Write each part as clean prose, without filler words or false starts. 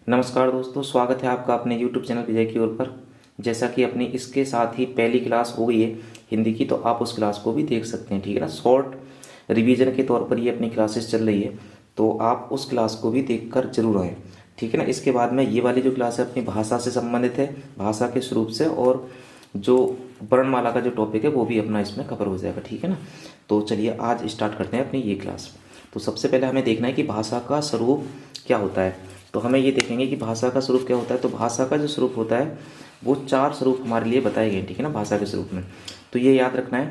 नमस्कार दोस्तों, स्वागत है आपका अपने YouTube चैनल विजय की ओर पर। जैसा कि अपनी इसके साथ ही पहली क्लास हो गई है हिंदी की, तो आप उस क्लास को भी देख सकते हैं। ठीक है ना, शॉर्ट रिवीजन के तौर पर ये अपनी क्लासेस चल रही है, तो आप उस क्लास को भी देख कर जरूर आएँ। ठीक है ना। इसके बाद में ये वाली जो क्लास है अपनी भाषा से संबंधित है, भाषा के स्वरूप से, और जो वर्णमाला का जो टॉपिक है वो भी अपना इसमें कवर हो जाएगा। ठीक है ना। तो चलिए आज स्टार्ट करते हैं अपनी ये क्लास। तो सबसे पहले हमें देखना है कि भाषा का स्वरूप क्या होता है। तो हमें ये देखेंगे कि भाषा का स्वरूप क्या होता है। तो भाषा का जो स्वरूप होता है वो 4 स्वरूप हमारे लिए बताए गए। ठीक है ना, भाषा के स्वरूप में तो ये याद रखना है।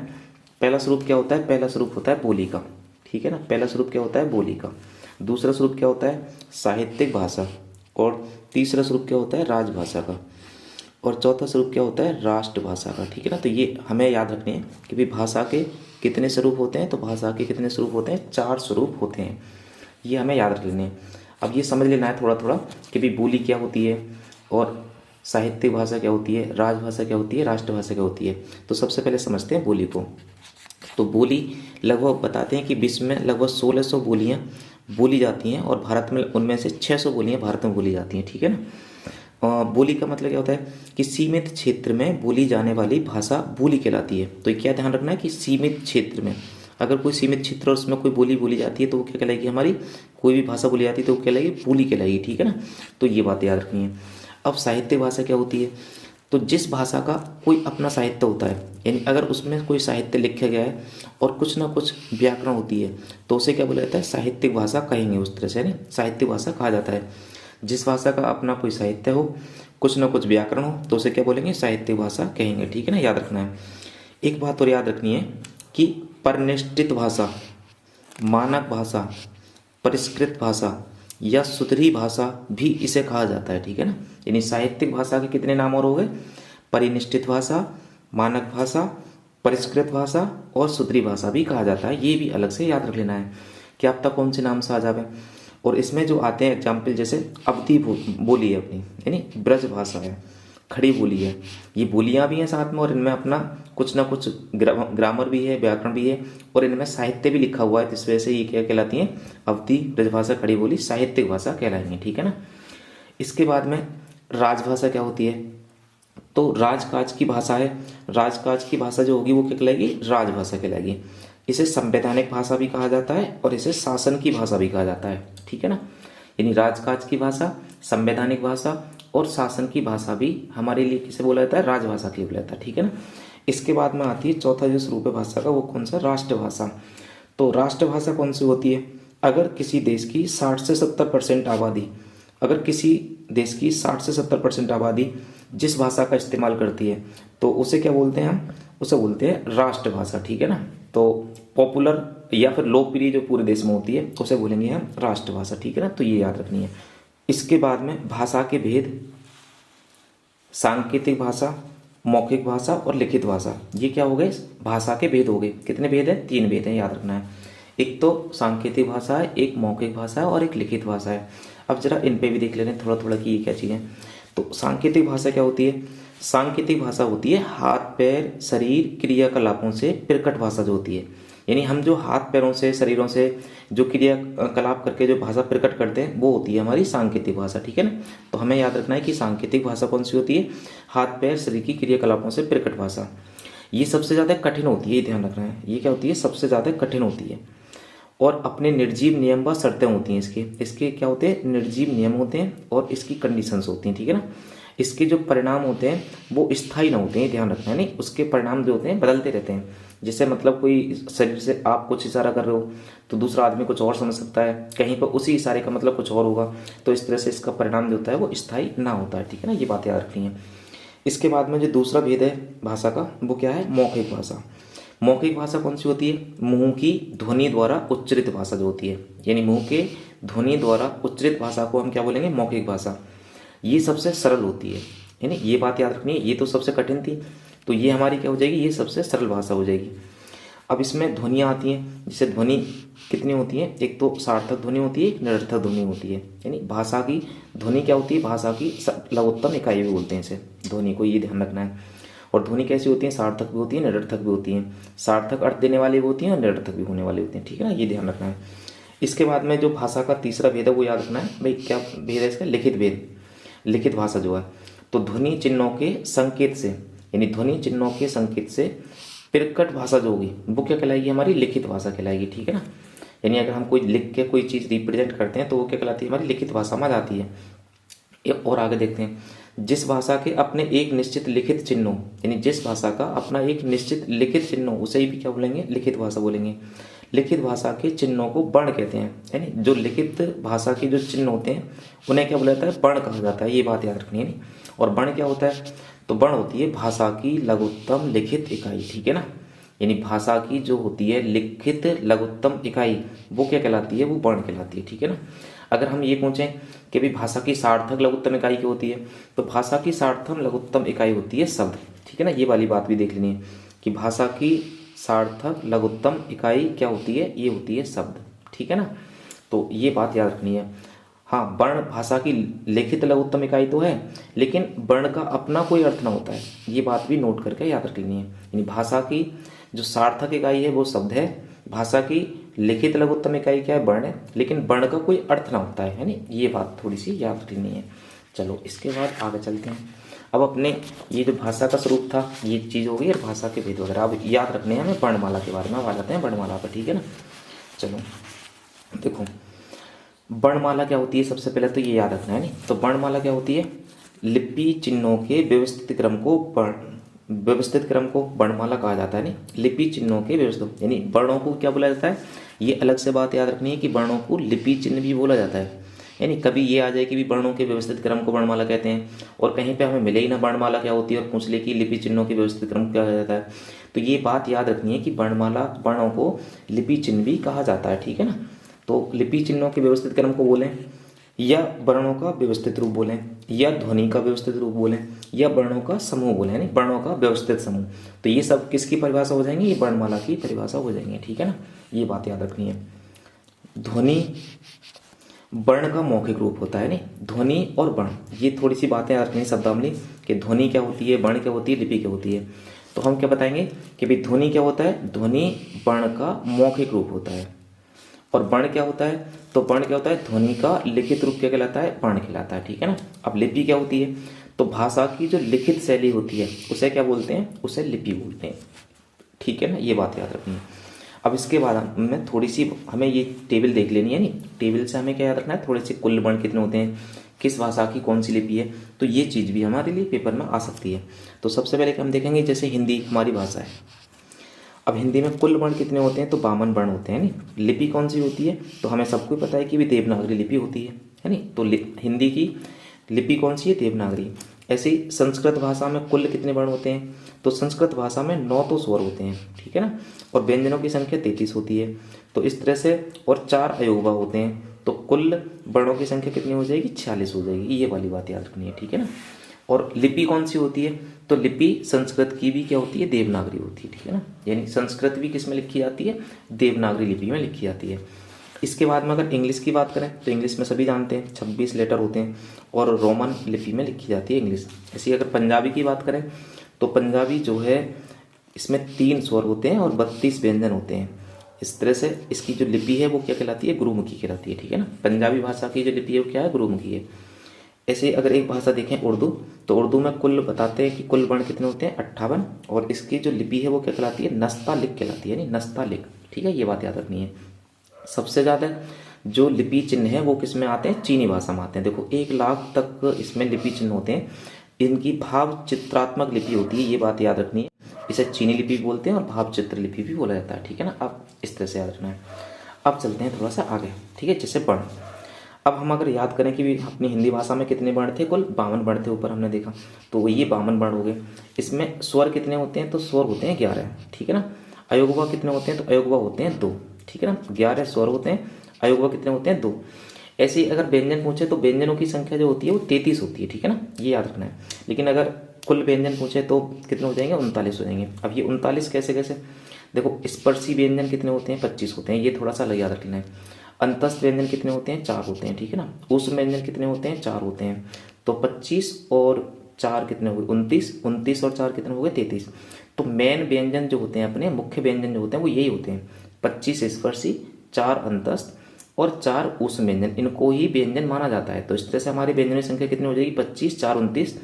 पहला स्वरूप क्या होता है? पहला स्वरूप होता है बोली का। ठीक है ना, पहला स्वरूप क्या होता है? बोली का। दूसरा स्वरूप क्या होता है? साहित्यिक भाषा। और तीसरा स्वरूप क्या होता है? राजभाषा का। और चौथा स्वरूप क्या होता है? राष्ट्रभाषा का। ठीक है ना, तो ये हमें याद रखने हैं कि भाई भाषा के कितने स्वरूप होते हैं। तो भाषा के कितने स्वरूप होते हैं? 4 स्वरूप होते हैं। ये हमें याद रख लेने हैं। अब ये समझ लेना है थोड़ा थोड़ा कि भाई बोली क्या होती है, और साहित्यिक भाषा क्या होती है, राजभाषा क्या होती है, राष्ट्रभाषा क्या होती है। तो सबसे पहले समझते हैं बोली को। तो बोली लगभग बताते हैं कि विश्व में लगभग 1600 बोलियाँ बोली जाती हैं, और भारत में उनमें से 600 बोलियाँ भारत में बोली जाती हैं। ठीक है ना। बोली का मतलब क्या होता है कि सीमित क्षेत्र में बोली जाने वाली भाषा बोली कहलाती है। तो ये क्या ध्यान रखना है कि सीमित क्षेत्र में, अगर कोई सीमित क्षेत्र और उसमें कोई बोली बोली जाती है तो वो क्या कहलाएगी? हमारी कोई भी भाषा बोली जाती है तो वो कहलाएगी बोली कहलाएगी। ठीक है ना, तो ये बात याद रखनी है। अब साहित्य भाषा क्या होती है? तो जिस भाषा का कोई अपना साहित्य होता है, यानी अगर उसमें कोई साहित्य लिखा गया है और कुछ ना कुछ व्याकरण होती है, तो उसे क्या बोला जाता है? साहित्यिक भाषा कहेंगे उस तरह से, यानी साहित्यिक भाषा कहा जाता है। जिस भाषा का अपना कोई साहित्य हो, कुछ ना कुछ व्याकरण हो, तो उसे क्या बोलेंगे? साहित्यिक भाषा कहेंगे। ठीक है ना, याद रखना है। एक बात और याद रखनी है कि परिनिष्ठित भाषा, मानक भाषा, परिष्कृत भाषा या सुधरी भाषा भी इसे कहा जाता है। ठीक है ना, यानी साहित्यिक भाषा के कितने नाम और हो गए? परिनिष्ठित भाषा, मानक भाषा, परिष्कृत भाषा और सुधरी भाषा भी कहा जाता है। ये भी अलग से याद रख लेना है कि आप तक कौन से नाम से आ जावे। और इसमें जो आते हैं एग्जाम्पल, जैसे अवधि बोली है अपनी, यानी ब्रज भाषा है, खड़ी बोली है, ये बोलियाँ भी हैं साथ में, और इनमें अपना कुछ ना कुछ ग्रामर भी है, व्याकरण भी है, और इनमें साहित्य भी लिखा हुआ है। तो इस वजह से ये क्या कहलाती हैं? अवधि, ब्रजभाषा, खड़ी बोली, साहित्यिक भाषा कहलाएंगी। ठीक है ना। इसके बाद में राजभाषा क्या होती है? तो राजकाज की भाषा है। राजकाज की भाषा जो होगी वो क्या कहलाएगी? राजभाषा कहलाएगी। इसे संवैधानिक भाषा भी कहा जाता है और इसे शासन की भाषा भी कहा जाता है। ठीक है ना, यानी राजकाज की भाषा, संवैधानिक भाषा और शासन की भाषा भी हमारे लिए किसे बोला जाता है? राजभाषा के लिए बोला जाता है। ठीक है ना। इसके बाद में आती है चौथा जो स्वरूप है भाषा का, वो कौन सा? राष्ट्रभाषा। तो राष्ट्रभाषा कौन सी होती है? अगर किसी देश की 60 से 70% आबादी, अगर किसी देश की 60 से 70% आबादी जिस भाषा का इस्तेमाल करती है, तो उसे क्या बोलते हैं हम? उसे बोलते हैं राष्ट्रभाषा। ठीक है ना। तो पॉपुलर या फिर लोकप्रिय जो पूरे देश में होती है उसे बोलेंगे हम राष्ट्रभाषा। ठीक है ना, तो ये याद रखनी है। इसके बाद में भाषा के भेद, सांकेतिक भाषा, मौखिक भाषा और लिखित भाषा, ये क्या हो गए? भाषा के भेद हो गए। कितने भेद हैं? 3 भेद हैं, याद रखना है। एक तो सांकेतिक भाषा है, एक मौखिक भाषा है और एक लिखित भाषा है। अब जरा इन पे भी देख ले रहे हैं थोड़ा थोड़ा कि ये क्या चीज़ है। तो सांकेतिक भाषा क्या होती है? सांकेतिक भाषा होती है हाथ पैर शरीर क्रियाकलापों से प्रकट भाषा जो होती है, यानी हम जो हाथ पैरों से, शरीरों से जो क्रियाकलाप करके जो भाषा प्रकट करते हैं वो होती है हमारी सांकेतिक भाषा। ठीक है ना, तो हमें याद रखना है कि सांकेतिक भाषा कौन सी होती है? हाथ पैर शरीर की क्रियाकलापों से प्रकट भाषा। ये सबसे ज़्यादा कठिन होती है, ये ध्यान रखना है। ये क्या होती है? सबसे ज़्यादा कठिन होती है, और अपने निर्जीव नियम व शर्तें होती हैं इसके। इसके क्या होते हैं? निर्जीव नियम होते हैं और इसकी कंडीशंस होती हैं। ठीक है ना। इसके जो परिणाम होते हैं वो स्थायी ना होते हैं, ध्यान रखना है। नहीं, उसके परिणाम जो होते हैं बदलते रहते हैं। जैसे मतलब कोई शरीर से आप कुछ इशारा कर रहे हो तो दूसरा आदमी कुछ और समझ सकता है, कहीं पर उसी इशारे का मतलब कुछ और होगा। तो इस तरह से इसका परिणाम जो होता है वो स्थायी ना होता है। ठीक है ना, ये बात याद रखनी है। इसके बाद में जो दूसरा भेद है भाषा का, वो क्या है? मौखिक भाषा। मौखिक भाषा कौन सी होती है? मुंह की ध्वनि द्वारा उच्चरित भाषा जो होती है, यानी मुंह के ध्वनि द्वारा उच्चरित भाषा को हम क्या बोलेंगे? मौखिक भाषा। ये सबसे सरल होती है, यानी ये बात याद रखनी है। ये तो सबसे कठिन थी, तो ये हमारी क्या हो जाएगी? ये सबसे सरल भाषा हो जाएगी। अब इसमें ध्वनियाँ आती हैं, जैसे ध्वनि कितनी होती है? एक तो सार्थक ध्वनि होती है, एक निरर्थक ध्वनि होती है। यानी भाषा की ध्वनि क्या होती है? भाषा की लघुत्तम इकाई भी बोलते हैं इसे, ध्वनि को, ये ध्यान रखना है। और ध्वनि कैसी होती है? सार्थक भी होती है, निरर्थक भी होती है। सार्थक अर्थ देने वाली भी होती हैं और निरर्थक भी होने वाली होती हैं। ठीक है ना, ये ध्यान रखना है। इसके बाद में जो भाषा का तीसरा भेद है वो याद रखना है भाई, क्या भेद है इसका, लिखित भेद। लिखित भाषा जो है, तो ध्वनि चिन्हों के संकेत से, यानी ध्वनि चिन्हों के संकेत से प्रकट भाषा जो होगी वो क्या कहलाएगी, हमारी लिखित भाषा कहलाएगी, ठीक है ना। यानी अगर हम कोई लिख के कोई चीज़ रिप्रेजेंट करते हैं तो वो क्या कहलाती है, हमारी लिखित भाषा में जाती है। और आगे देखते हैं, जिस भाषा के अपने एक निश्चित लिखित चिन्ह हो, यानी जिस भाषा का अपना एक निश्चित लिखित चिन्ह हो उसे भी क्या बोलेंगे, लिखित भाषा बोलेंगे। लिखित भाषा के चिन्हों को वर्ण कहते हैं, यानी जो लिखित भाषा के जो चिन्ह होते हैं उन्हें क्या बोला जाता है, वर्ण कहा जाता है। ये बात याद रखनी है नहीं। और वर्ण क्या होता है, तो वर्ण होती है भाषा की लघुत्तम लिखित इकाई, ठीक है ना। यानी भाषा की जो होती है लिखित लघुत्तम इकाई वो क्या कहलाती है, वो वर्ण कहलाती है, ठीक है ना। अगर हम ये पूछें कि भी भाषा की सार्थक लघुत्तम इकाई क्या होती है, तो भाषा की सार्थक लघुत्तम इकाई होती है शब्द, ठीक है ना। ये वाली बात भी देख लेनी है कि भाषा की सार्थक लघुत्तम इकाई क्या होती है, ये होती है शब्द, ठीक है ना। तो ये बात याद रखनी है। हाँ, वर्ण भाषा की लिखित लघुत्तम इकाई तो है, लेकिन वर्ण का अपना कोई अर्थ ना होता है, ये बात भी नोट करके याद रख लेनी है। यानी भाषा की जो सार्थक इकाई है वो शब्द है, भाषा की लिखित लघुत्तम इकाई क्या है, वर्ण है, लेकिन वर्ण का कोई अर्थ ना होता है नहीं। ये बात थोड़ी सी याद रखनी है। चलो इसके बाद आगे चलते हैं। अब अपने ये जो भाषा का स्वरूप था ये चीज़ हो गई, और भाषा के भेद वगैरह अब याद रखने हैं हमें वर्णमाला के बारे में। अब आ जाते हैं वर्णमाला पर, ठीक है ना। चलो देखो, वर्णमाला क्या होती है, सबसे पहले तो ये याद रखना है नहीं। तो वर्णमाला क्या होती है, लिपि चिन्हों के व्यवस्थित क्रम को वर्णमाला कहा जाता है। नहीं, लिपि चिन्हों के व्यवस्थित, यानी वर्णों को क्या बोला जाता है, ये अलग से बात याद रखनी है कि वर्णों को लिपि चिन्ह भी बोला जाता है। यानी कभी ये आ जाए कि भी वर्णों के व्यवस्थित क्रम को वर्णमाला कहते हैं, और कहीं पे हमें मिले ही ना वर्णमाला क्या होती है और पूछ ले कि लिपि चिन्हों के व्यवस्थित क्रम क्या कहा जाता है, तो ये बात याद रखनी है कि वर्णमाला वर्णों को लिपि चिन्ह भी कहा जाता है, ठीक है ना। तो लिपि चिन्हों के व्यवस्थित क्रम को बोलें, या वर्णों का व्यवस्थित रूप बोलें, या ध्वनि का व्यवस्थित रूप बोलें, या वर्णों का समूह बोलें, यानी वर्णों का व्यवस्थित समूह, तो ये सब किसकी परिभाषा हो जाएंगे, ये वर्णमाला की परिभाषा हो जाएंगे, ठीक है ना। ये बात याद रखनी है। ध्वनि वर्ण का मौखिक रूप होता है, नहीं, ध्वनि और वर्ण, ये थोड़ी सी बातें याद रखनी शब्दावली कि ध्वनि क्या होती है, वर्ण क्या होती है, लिपि क्या होती है। तो हम क्या बताएंगे कि भाई ध्वनि क्या होता है, ध्वनि वर्ण का मौखिक रूप होता है। और वर्ण क्या होता है, तो वर्ण क्या होता है, ध्वनि का लिखित रूप क्या कहलाता है, वर्ण कहलाता है, ठीक है ना। अब लिपि क्या होती है, तो भाषा की जो लिखित शैली होती है उसे क्या बोलते हैं, उसे लिपि बोलते हैं, ठीक है ना। ये बात याद रखनी है। अब इसके बाद में थोड़ी सी हमें ये टेबल देख लेनी है, नहीं, टेबल से हमें क्या याद रखना है, थोड़े से कुल वर्ण कितने होते हैं, किस भाषा की कौन सी लिपि है, तो ये चीज़ भी हमारे लिए पेपर में आ सकती है। तो सबसे पहले हम देखेंगे, जैसे हिंदी हमारी भाषा है, अब हिंदी में कुल वर्ण कितने होते हैं, तो 52 वर्ण होते हैं। नहीं, लिपि कौन सी होती है, तो हमें सबको पता है कि भी देवनागरी लिपि होती है नहीं। तो हिंदी की लिपि कौन सी है, देवनागरी। ऐसे ही संस्कृत भाषा में कुल कितने वर्ण होते हैं, तो संस्कृत भाषा में 9 तो स्वर होते हैं, ठीक है ना, और व्यंजनों की संख्या 33 होती है। तो इस तरह से, और 4 अयोगवा होते हैं, तो कुल वर्णों की संख्या कितनी हो जाएगी, 46 हो जाएगी। ये वाली बात याद रखनी है, ठीक है ना। और लिपि कौन सी होती है, तो लिपि संस्कृत की भी क्या होती है, देवनागरी होती है, ठीक है ना। यानी संस्कृत भी किस में लिखी जाती है, देवनागरी लिपि में लिखी जाती है। इसके बाद में अगर इंग्लिश की बात करें तो इंग्लिश में सभी जानते हैं 26 लेटर होते हैं, और रोमन लिपि में लिखी जाती है इंग्लिश। ऐसी अगर पंजाबी की बात करें तो पंजाबी जो है इसमें 3 स्वर होते हैं और 32 व्यंजन होते हैं। इस तरह से इसकी जो लिपि है वो क्या कहलाती है, गुरुमुखी कहलाती है, ठीक है ना। पंजाबी भाषा की जो लिपि है वो क्या है, गुरुमुखी है। ऐसे अगर एक भाषा देखें उर्दू, तो उर्दू में कुल बताते हैं कि कुल वर्ण कितने होते हैं, 58, और इसकी जो लिपि है वो क्या कहलाती है, नस्तालिक कहलाती है, नहीं, नस्तालिक, ठीक है। ये बात याद रखनी है। सबसे ज़्यादा जो लिपि चिन्ह है वो किस में आते हैं, चीनी भाषा में आते हैं। देखो 1 लाख तक इसमें लिपि चिन्ह होते हैं, इनकी भाव चित्रात्मक लिपि होती है, ये बात याद रखनी है। इसे चीनी लिपि भी बोलते हैं और भाव चित्र लिपि भी बोला जाता है, ठीक है ना। अब इस तरह से याद रखना है। अब चलते हैं थोड़ा सा आगे, ठीक है, जैसे वर्ण। अब हम अगर याद करें कि भी अपनी हिंदी भाषा में कितने वर्ण थे, कुल 52 वर्ण थे, ऊपर हमने देखा, तो ये 52 वर्ण हो गए। इसमें स्वर कितने होते हैं, तो स्वर होते हैं 11, ठीक है ना। अयोगवा कितने होते हैं, तो अयोगवा होते हैं 2, ठीक है ना। 11 स्वर होते हैं, अयोगवा कितने होते हैं, 2। ऐसे ही अगर व्यंजन पूछे तो व्यंजनों की संख्या जो होती है वो 33 होती है, ठीक है ना, ये याद रखना है। लेकिन अगर कुल व्यंजन पूछे तो कितने हो जाएंगे, 39 हो जाएंगे। अब ये 39 कैसे कैसे, देखो स्पर्शी व्यंजन कितने होते हैं, 25 होते हैं, ये थोड़ा सा अलग याद रखना है। अंतस्थ व्यंजन कितने होते हैं, 4 होते हैं, ठीक है ना। ऊष्म व्यंजन कितने होते हैं, 4 होते हैं। तो 25 और 4 कितने हुए, 29, 29 और 4 कितने हो गए, 33। तो मेन व्यंजन जो होते हैं, अपने मुख्य व्यंजन जो होते हैं वो यही होते हैं, 25 स्पर्शी, 4 अंतस्थ, और 4 उस व्यंजन, इनको ही व्यंजन माना जाता है। तो इस तरह से हमारी व्यंजनों की संख्या कितनी हो जाएगी 25, 4 29,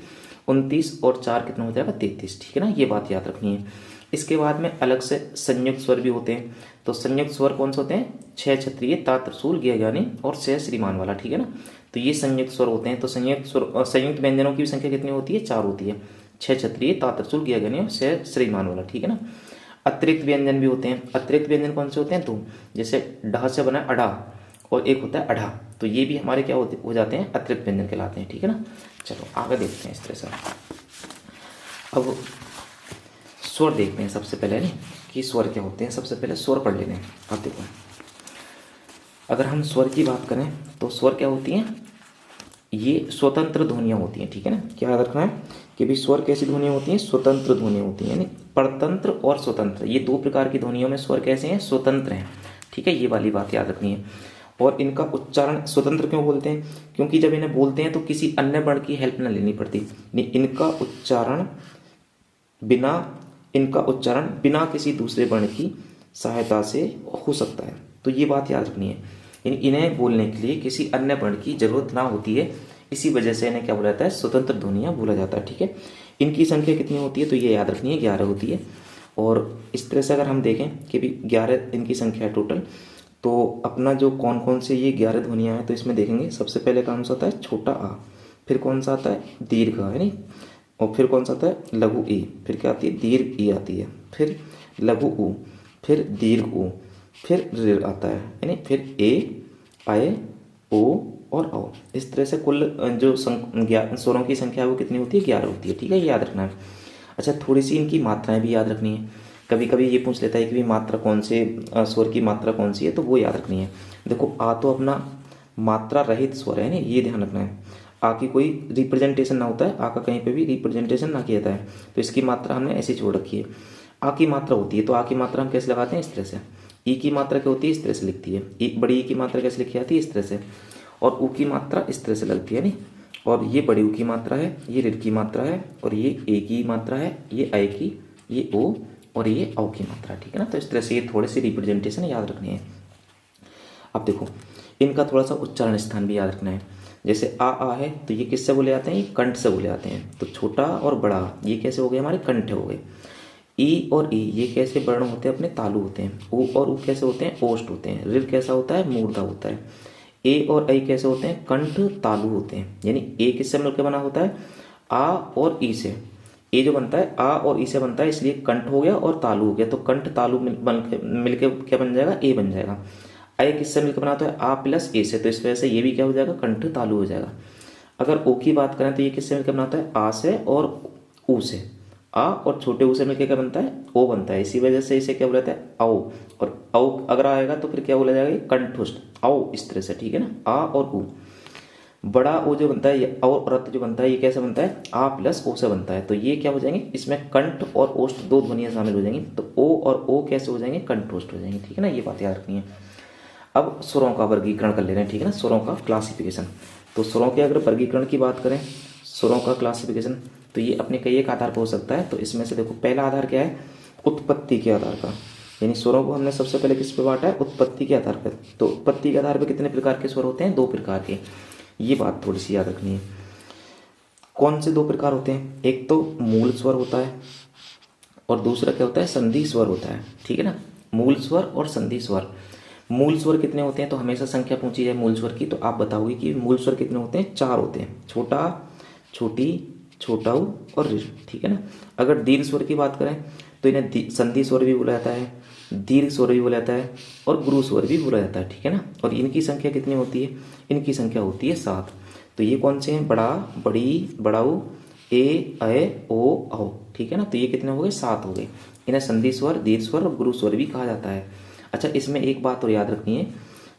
29 और 4 कितना हो जाएगा 33। ठीक है ना, ये बात याद रखनी है। इसके बाद में अलग से संयुक्त स्वर भी होते हैं। तो संयुक्त स्वर कौन से होते हैं, 6 क्षत्रिय, ता त्रिशूल, ज्ञ ज्ञानी और 6 श्रीमान वाला। ठीक है ना, तो ये संयुक्त स्वर होते हैं। तो संयुक्त स्वर, संयुक्त व्यंजनों की संख्या कितनी होती है 4 होती है, 6 क्षत्रिय, ता त्रिशूल, ज्ञ ज्ञानी और 6 श्रीमान वाला। ठीक है ना। अतिरिक्त व्यंजन भी होते हैं। अतिरिक्त व्यंजन कौन से होते हैं, तो जैसे ढ से बना अढ़ा और एक होता है अढ़ा, तो ये भी हमारे क्या हो जाते हैं, अतिरिक्त व्यंजन कहलाते हैं। ठीक है ना। चलो आगे देखते हैं इस तरह से। अब स्वर देखते हैं सबसे पहले नहीं कि स्वर क्या होते हैं। सबसे पहले स्वर पढ़ लेते हैं। अब देखो, अगर हम स्वर की बात करें तो स्वर क्या होती हैं, ये स्वतंत्र ध्वनियाँ होती हैं। ठीक है ना, क्या याद रखना है कि भी स्वर कैसी ध्वनियाँ होती हैं, स्वतंत्र ध्वनियाँ होती हैं। यानी परतंत्र और स्वतंत्र, ये 2 प्रकार की ध्वनियों में स्वर कैसे हैं, स्वतंत्र हैं। ठीक है, ये वाली बात याद रखनी है। और इनका उच्चारण स्वतंत्र क्यों बोलते हैं, क्योंकि जब इन्हें बोलते हैं तो किसी अन्य वर्ण की हेल्प ना लेनी पड़ती। इनका उच्चारण बिना किसी दूसरे वर्ण की सहायता से हो सकता है। तो ये बात याद रखनी है, यानी इन्हें बोलने के लिए किसी अन्य वर्ण की जरूरत ना होती है। इसी वजह से इन्हें क्या बोला जाता है, स्वतंत्र ध्वनियाँ बोला जाता है। ठीक है, इनकी संख्या कितनी होती है, तो ये याद रखनी है 11 होती है। और इस तरह से अगर हम देखें कि भी 11 इनकी संख्या है टोटल, तो अपना जो कौन कौन से ये 11 ध्वनियाँ हैं तो इसमें देखेंगे। सबसे पहले कौन सा आता है, छोटा आ, फिर कौन सा आता है, दीर्घ आ, है नहीं, और फिर कौन सा आता है, लघु ई, फिर क्या आती है, दीर्घ ई आती है, फिर लघु ऊ, फिर दीर्घ ऊ, फिर ऋ आता है, यानी फिर ए, आए, ओ और औ। इस तरह से कुल जो स्वरों की संख्या है वो कितनी होती है, 11 होती है। ठीक है, ये याद रखना है। अच्छा, थोड़ी सी इनकी मात्राएं भी याद रखनी है। कभी कभी ये पूछ लेता है कि भी मात्रा कौन से, स्वर की मात्रा कौन सी है, तो वो याद रखनी है। देखो, आ तो अपना मात्रा रहित स्वर है ना, ये ध्यान रखना है। आ की कोई रिप्रेजेंटेशन ना होता है, आ का कहीं पे भी रिप्रेजेंटेशन ना किया जाता है, तो इसकी मात्रा हमने ऐसी छोड़ रखी है। आ की मात्रा होती है, तो आ की मात्रा हम कैसे लगाते हैं, इस तरह से। ई की मात्रा क्या होती है, इस तरह से लिखती है। ई बड़ी ई की मात्रा कैसे लिखी जाती है, इस तरह से। और ऊ की मात्रा इस तरह से लगती है नहीं। और ये बड़ी ऊ की मात्रा है, ये ऋ की मात्रा है, और ये ए की मात्रा है, ये ऐ की, ये ओ और ये औ की मात्रा। ठीक है ना, तो इस तरह से ये थोड़े से रिप्रेजेंटेशन याद रखने हैं। अब देखो, इनका थोड़ा सा उच्चारण स्थान भी याद रखना है। जैसे आ है तो ये किससे बोले जाते हैं, ये कंठ से बोले जाते हैं। तो छोटा और बड़ा ये कैसे हो गए, हमारे कंठ हो गए। ई और ई ये कैसे वर्ण होते हैं, अपने तालु होते हैं। ऊ और ऊ कैसे होते हैं, ओष्ठ होते हैं। ऋ कैसा होता है, मूर्धा होता है। ए और ऐ कैसे होते हैं, कंठ तालु होते हैं। यानी ए किससे मिलकर बना होता है, आ और ई से। ए जो बनता है आ और ई से बनता है, इसलिए कंठ हो गया और तालु हो गया। तो कंठ तालु मिलके क्या बन जाएगा, ए बन जाएगा। ऐ किससे मिलकर बना होता है, आ प्लस ए से, तो इस वजह से ये भी क्या हो जाएगा, कंठ तालु हो जाएगा। अगर ओ की बात करें तो ये किससे मिलकर बनाता है, आ से और ऊ से। आ और छोटे ऊ से मिलकर क्या बनता है, ओ बनता है। इसी वजह से इसे क्या बोला जाता है, औ। और औ अगर आएगा तो फिर क्या बोला जाएगा, कंठुष्ट औ, इस तरह से। ठीक है ना, आ और ऊ। बड़ा ओ जो बनता है, ये और रत जो बनता है, ये कैसे बनता है, आ प्लस ओ से बनता है। तो ये क्या हो जाएंगे, इसमें कंठ और ओष्ठ 2 ध्वनियां शामिल हो जाएंगी। तो ओ और ओ कैसे हो जाएंगे, कंठोष्ठ हो जाएंगे। ठीक है ना, ये बात याद रखनी है। अब स्वरों का वर्गीकरण कर ले रहे हैं। ठीक है ना, स्वरों का क्लासिफिकेशन। तो स्वरों के अगर वर्गीकरण की बात करें, स्वरों का क्लासिफिकेशन, तो ये अपने कई एक आधार पर हो सकता है। तो इसमें से देखो, पहला आधार क्या है, उत्पत्ति के आधार का। यानी स्वरों को हमने सबसे पहले किस पे बांटा है, उत्पत्ति के आधार पर। तो उत्पत्ति के आधार पर कितने प्रकार के स्वर होते हैं, 2 प्रकार के। ये बात थोड़ी सी याद रखनी है। कौन से 2 प्रकार होते हैं, एक तो मूल स्वर होता है और दूसरा क्या होता है, संधि स्वर होता है। ठीक है ना, मूल स्वर और संधि स्वर। मूल स्वर कितने होते हैं, तो हमेशा संख्या पूछी जाए मूल स्वर की तो आप बताओगे कि मूल स्वर कितने होते हैं, 4 होते हैं। छोटा, छोटी, छोटा ऊ और ऋ। ठीक है ना। अगर दीर्घ स्वर की बात करें तो इन्हें संधि स्वर भी बोला जाता है, दीर्घ स्वर भी बोला जाता है और गुरु स्वर भी बोला जाता है। ठीक है ना। और इनकी संख्या कितनी होती है, इनकी संख्या होती है 7। तो ये कौन से हैं, बड़ा, बड़ी, बड़ाऊ, ए, ऐ, ओ, औ। ठीक है ना, तो ये कितने हो गए, 7 हो गए। इन्हें संधि स्वर, दीर्घ स्वर और गुरु स्वर भी कहा जाता है। अच्छा, इसमें एक बात और याद रखनी है,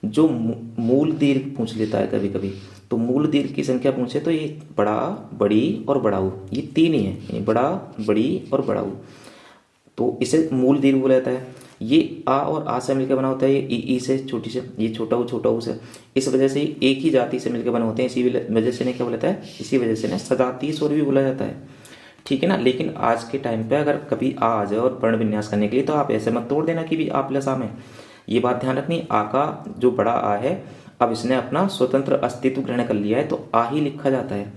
जो मूल दीर्घ पूछ लेता है कभी कभी, तो मूल दीर्घ की संख्या पूछे तो ये बड़ा, बड़ी और बड़ाऊ, ये 3 ही है, यानी बड़ा, बड़ी और बड़ाऊ। तो इसे मूल दीर्घ बोला जाता है। ये आ और आ से मिलकर बना होता है, ये ई से, छोटी से, ये छोटा ऊ से। इस वजह से एक ही जाति से मिलकर बने होते हैं। इसी वजह से इन्हें क्या बोला जाता है, इसी वजह से इन्हें सजातीय स्वर भी बोला जाता है। ठीक है ना। लेकिन आज के टाइम पे अगर कभी आ जाए और वर्ण विन्यास करने के लिए, तो आप ऐसे मत तोड़ देना कि भी आ प्लस आ में, ये बात ध्यान रखनी, आ का जो बड़ा आ है अब इसने अपना स्वतंत्र अस्तित्व ग्रहण कर लिया है तो आ ही लिखा जाता है।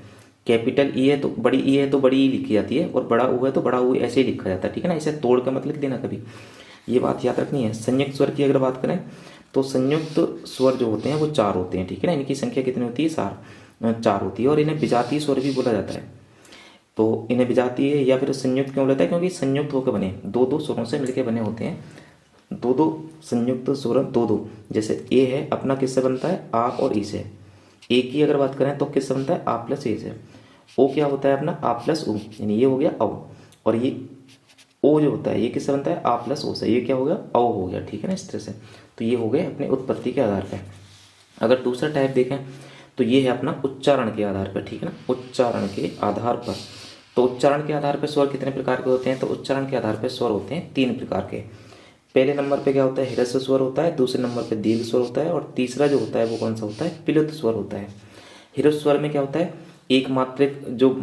कैपिटल ई है तो बड़ी ई है तो बड़ी ई लिखी जाती है, और बड़ा ऊ है तो बड़ा ऊ ऐसे ही लिखा जाता है, ठीक है ना। इसे तोड़ के मत लिख देना कभी, ये बात याद रखनी है। संयुक्त स्वर की अगर बात करें तो संयुक्त स्वर जो होते हैं वो 4 होते हैं, ठीक है ना। इनकी संख्या कितनी होती है? 4 होती है, और इन्हें विजातीय स्वर भी बोला जाता है। तो इन्हें विजातीय या फिर संयुक्त क्यों बोलता है? क्योंकि संयुक्त होकर बने, दो स्वरों से मिलकर बने होते हैं। दो संयुक्त स्वर, दो जैसे ए है अपना किससे बनता है? आ और ई से। ए की अगर बात करें तो किससे बनता है? आ प्लस ए से। ओ क्या होता है अपना? आ प्लस ऊ, यानी ये हो गया औ। और ये ओ जो होता है ये किससे बनता है? आ प्लस ओ से, ये क्या हो गया? औ हो गया, ठीक है ना, इस तरह से। तो ये हो गए अपने उत्पत्ति के आधार पर। अगर दूसरा टाइप देखें तो ये है अपना उच्चारण के आधार पर, ठीक है ना, उच्चारण के आधार पर। तो उच्चारण के आधार पर स्वर कितने प्रकार के होते हैं? तो उच्चारण के आधार पर स्वर होते हैं 3 प्रकार के। पहले नंबर पे क्या होता है? ह्रस्व स्वर होता है, दूसरे नंबर पे दीर्घ स्वर होता है, और तीसरा जो होता है वो कौन सा होता है? प्लुत स्वर होता है। ह्रस्व स्वर में क्या होता है? एक मात्रिक जो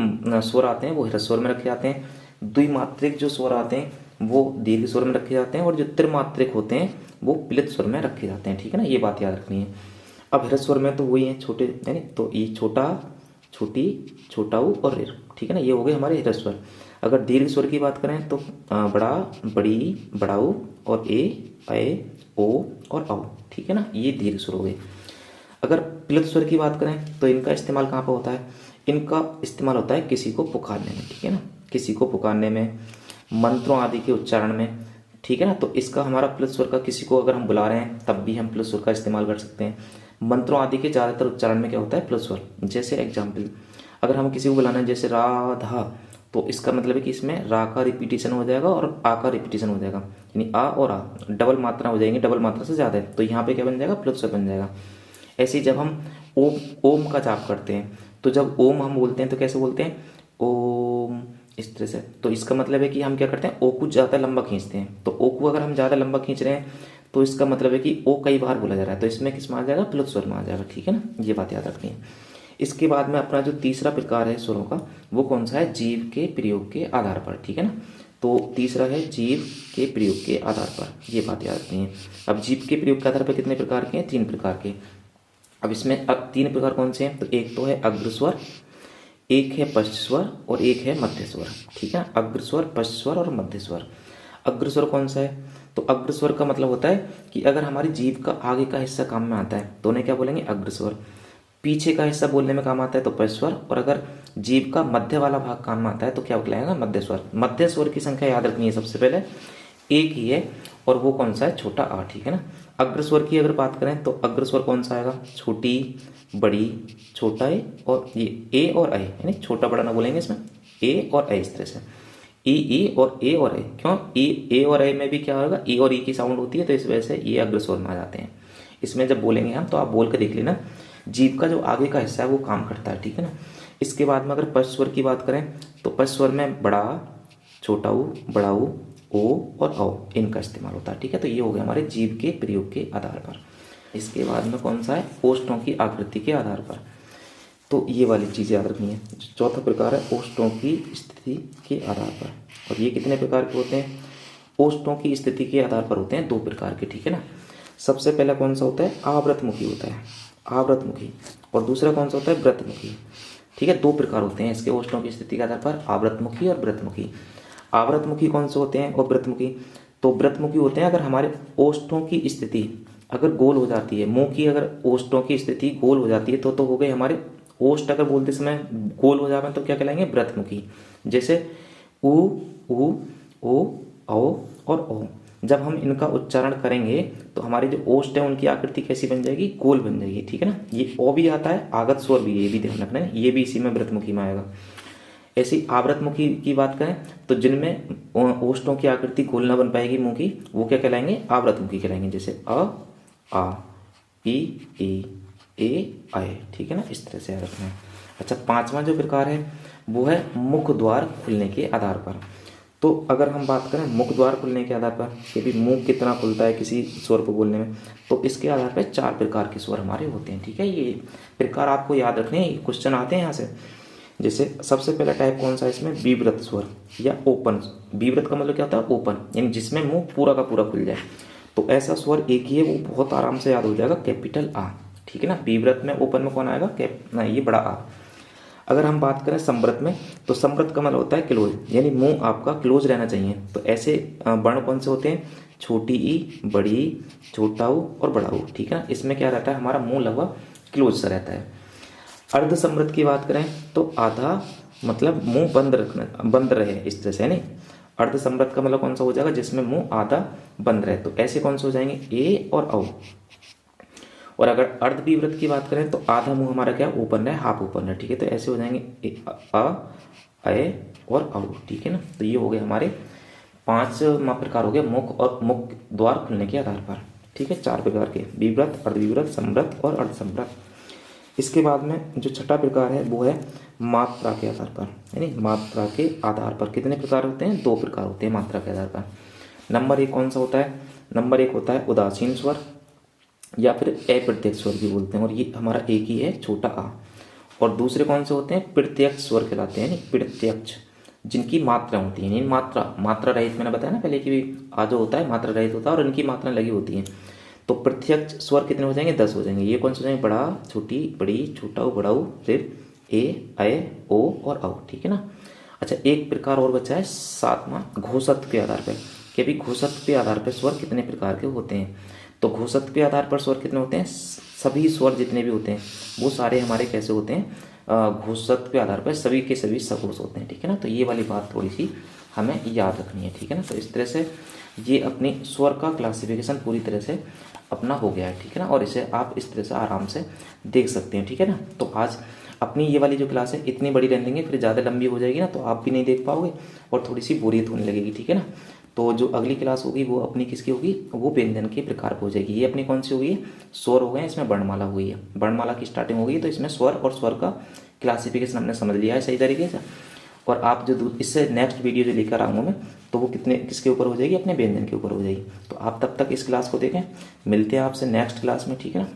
स्वर आते हैं वो ह्रस्व स्वर में रखे जाते हैं, द्विमात्रिक जो स्वर आते हैं वो दीर्घ स्वर में रखे जाते हैं, और जो त्रिमात्रिक होते हैं वो प्लुत स्वर में रखे जाते हैं, ठीक है ना, ये बात याद रखनी है। अब ह्रस्व स्वर में तो वही है छोटे, यानी तो ये छोटा, छोटी, छोटा ऊ और ऋ, ठीक है ना, ये हो गए हमारे ह्रस्व स्वर। अगर दीर्घ स्वर की बात करें तो बड़ा, बड़ी, बड़ाऊ और ए, ओ और औ, ठीक है ना, ये दीर्घ स्वर हो गए। अगर प्लुत स्वर की बात करें तो इनका इस्तेमाल कहाँ पर होता है? इनका इस्तेमाल होता है किसी को पुकारने में, ठीक है ना, किसी को पुकारने में, मंत्रों आदि के उच्चारण में, ठीक है ना। तो इसका हमारा प्लुत स्वर का किसी को अगर हम बुला रहे हैं तब भी हम प्लुत स्वर का इस्तेमाल कर सकते हैं। मंत्रों आदि के ज़्यादातर उच्चारण में क्या होता है? प्लुत स्वर। जैसे एग्जाम्पल, अगर हम किसी को बुलाना है जैसे राधा, तो इसका मतलब है कि इसमें रा का रिपीटेशन हो जाएगा और आ का रिपीटेशन हो जाएगा, यानी आ और आ डबल मात्रा हो जाएंगी, डबल मात्रा से ज़्यादा है, तो यहाँ पे क्या बन जाएगा? प्लुत स्वर बन जाएगा। ऐसे ही जब हम ओम का जाप करते हैं तो जब ओम हम बोलते हैं तो कैसे बोलते हैं? ओम, इस तरह से। तो इसका मतलब है कि हम क्या करते हैं? ओ को ज़्यादा लंबा खींचते हैं। तो ओ को अगर हम ज़्यादा लंबा खींच रहे हैं तो इसका मतलब है कि ओ कई बार बोला जा रहा है, तो इसमें किस में आ जाएगा? प्लुत स्वर में आ जाएगा, ठीक है ना, ये बात याद रखनी है। इसके बाद में अपना जो तीसरा प्रकार है स्वरों का वो कौन सा है? जीव के प्रयोग के आधार पर, ठीक है ना। तो तीसरा है जीव के प्रयोग के आधार पर, ये बात याद रखनी है। अब जीव के प्रयोग के आधार पर कितने प्रकार के हैं? 3 प्रकार के। अब इसमें अब 3 प्रकार कौन से हैं? तो एक तो है अग्रस्वर, एक है पश्च स्वर और एक है मध्य स्वर, ठीक है। अग्रस्वर, पश्च स्वर और मध्य स्वर। अग्रस्वर कौन सा है? तो अग्रस्वर का मतलब होता है कि अगर हमारी जीभ का आगे का हिस्सा काम में आता है तो उन्हें क्या बोलेंगे? अग्रस्वर। पीछे का हिस्सा बोलने में काम आता है तो पश्च स्वर, और अगर जीभ का मध्य वाला भाग काम में आता है तो क्या कहलाएगा? मध्य स्वर। मध्य स्वर की संख्या याद रखनी है सबसे पहले, एक ही है, और वो कौन सा है? छोटा आ, ठीक है ना। अग्रस्वर की अगर बात करें तो अग्रस्वर कौन सा आएगा? छोटी, बड़ी, छोटा ए, और ये ए और ए, यानी छोटा बड़ा ना बोलेंगे इसमें, ए और ए, इस तरह से ई और ए और ए। क्यों? ए और ए में भी क्या होगा? ई और ई की साउंड होती है, तो इस वजह से ये अग्रस्वर में आ जाते हैं। इसमें जब बोलेंगे हम तो आप बोल कर देख लेना, जीभ का जो आगे का हिस्सा है वो काम करता है, ठीक है ना। इसके बाद में अगर पश्च स्वर की बात करें तो पश्च स्वर में बड़ा, छोटा ऊ, बड़ा ऊ, ओ और औ, इनका इस्तेमाल होता है, ठीक है। तो ये हो गया हमारे जीभ के प्रयोग के आधार पर। इसके बाद में कौन सा है? ओष्ठों की आकृति के आधार पर। तो ये वाली चीज़ याद रखनी है। चौथा प्रकार है ओष्ठों की स्थिति के आधार पर, और ये कितने प्रकार के होते हैं? ओष्ठों की स्थिति के आधार पर होते हैं 2 प्रकार के, ठीक है ना। सबसे पहला कौन सा होता है? आवृतमुखी होता है, आवृतमुखी, और दूसरा कौन सा होता है? व्रतमुखी, ठीक है। 2 प्रकार होते हैं इसके ओष्ठों की स्थिति के आधार पर, आवृतमुखी और व्रतमुखी। आवृतमुखी कौन से होते हैं और व्रतमुखी? तो व्रतमुखी होते हैं अगर हमारे ओष्ठों की स्थिति अगर गोल हो जाती है, मुंह की अगर ओष्ठों की स्थिति गोल हो जाती है तो हो गए हमारे ओष्ठ, अगर बोलते समय गोल हो जाए तो क्या कहलाएंगे? व्रतमुखी। जैसे उ, ओ, औ और ओ, जब हम इनका उच्चारण करेंगे तो हमारे जो ओष्ठ है उनकी आकृति कैसी बन जाएगी? गोल बन जाएगी, ठीक है ना। ये ओ भी आता है, आगत स्वर भी, ये भी ध्यान रखना है, ये भी इसी में व्रतमुखी में आएगा। ऐसी आवृतमुखी की बात करें तो जिनमें ओष्ठों की आकृति गोल ना बन पाएगी मुंह की, वो क्या कहलाएंगे? आवृतमुखी कहलाएंगे। जैसे आ, ई, ए, आए, ठीक है ना, इस तरह से याद रखना है। अच्छा, 5वां जो प्रकार है वो है मुख द्वार खुलने के आधार पर। तो अगर हम बात करें मुख द्वार खुलने के आधार पर कि भी मुंह कितना खुलता है किसी स्वर को बोलने में, तो इसके आधार पर 4 प्रकार के स्वर हमारे होते हैं, ठीक है। ये प्रकार आपको याद रखने हैं, क्वेश्चन आते हैं यहाँ से। जैसे सबसे पहला टाइप कौन सा है इसमें? विव्रत स्वर या ओपन। विव्रत का मतलब क्या होता है? ओपन, यानी जिसमें मुंह पूरा का पूरा खुल जाए। तो ऐसा स्वर एक ही है, वो बहुत आराम से याद हो जाएगा, कैपिटल आ। ठीक है ना। बी व्रत में ओपन में कौन आएगा, ना ये बड़ा आ। अगर हम बात करें समव्रत में, तो समव्रत का मतलब होता है क्लोज, यानी मुंह आपका क्लोज रहना चाहिए। तो ऐसे वर्ण कौन से होते हैं, छोटी ई, बड़ी ई, छोटा ऊ और बड़ा ऊ। ठीक है ना। इसमें क्या रहता है, हमारा मुंह लगभग क्लोज सा रहता है। अर्ध समृद्ध की बात करें तो आधा मतलब मुंह बंद रखना, बंद रहे इस तरह से, नहीं। अर्ध समृद्ध का मतलब कौन सा हो जाएगा, जिसमें मुंह आधा बंद रहे। तो ऐसे कौन से हो जाएंगे, ए और औ। और अगर अर्ध विवृत की बात करें तो आधा मुंह हमारा क्या ओपन है, हाफ ओपन है। ठीक है। तो ऐसे हो जाएंगे अ, ए और औ। ठीक है ना। तो ये हो गए हमारे 5 प्रकार हो गए मुख और मुख द्वार खुलने के आधार पर। ठीक है। 4 प्रकार के, विव्रत, अर्धविव्रत, समव्रत और अर्धसमव्रत। इसके बाद में जो छठा प्रकार है वो है मात्रा के आधार पर, यानी मात्रा के आधार पर। कितने प्रकार होते हैं, 2 प्रकार होते हैं मात्रा के आधार पर। नंबर 1 कौन सा होता है, नंबर 1 होता है उदासीन स्वर या फिर अप्रत्यक्ष स्वर भी बोलते हैं, और ये हमारा एक ही है, छोटा आ। और दूसरे कौन से होते हैं, प्रत्यक्ष स्वर कहलाते हैं, प्रत्यक्ष, जिनकी मात्रा होती है। मात्रा रहित, मैंने बताया ना पहले कि आ जो होता है मात्रा रहित होता है और इनकी मात्रा लगी होती है। तो प्रत्यक्ष स्वर कितने हो जाएंगे, 10 हो जाएंगे। ये कौन से हो जाएंगे, बड़ा, छोटी, बड़ी, छोटा ऊ, बड़ा ऊ, फिर ए ओ और औ। ठीक है ना। अच्छा, एक प्रकार और बचा है 7वां, घोषत्व के आधार पर, कि भी घोषत्व के आधार पर स्वर कितने प्रकार के होते हैं। तो घोषत्व के आधार पर स्वर कितने होते हैं, सभी स्वर जितने भी होते हैं वो सारे हमारे कैसे होते हैं, घोषत्व के आधार पर सभी के सभी सघोष होते हैं। ठीक है ना। तो ये वाली बात थोड़ी सी हमें याद रखनी है। ठीक है ना। तो इस तरह से ये अपनी स्वर का क्लासिफिकेशन पूरी तरह से अपना हो गया है। ठीक है ना। और इसे आप इस तरह से आराम से देख सकते हैं। ठीक है ना। तो आज अपनी ये वाली जो क्लास है इतनी बड़ी रह देंगे, फिर ज़्यादा लंबी हो जाएगी ना तो आप भी नहीं देख पाओगे और थोड़ी सी बोरियत होने लगेगी। ठीक है ना। तो जो अगली क्लास होगी वो अपनी किसकी होगी, वो व्यंजन के प्रकार पर हो जाएगी। ये अपनी कौन सी होगी, स्वर हो गए, इसमें वर्णमाला हुई है, वर्णमाला की स्टार्टिंग होगी। तो इसमें स्वर और स्वर का क्लासिफिकेशन हमने समझ लिया है सही तरीके से। और आप जो इससे नेक्स्ट वीडियो जो लेकर आऊँगा मैं, तो वो किसके ऊपर हो जाएगी, अपने व्यंजन के ऊपर हो जाएगी। तो आप तब तक इस क्लास को देखें, मिलते हैं आपसे नेक्स्ट क्लास में। ठीक है ना।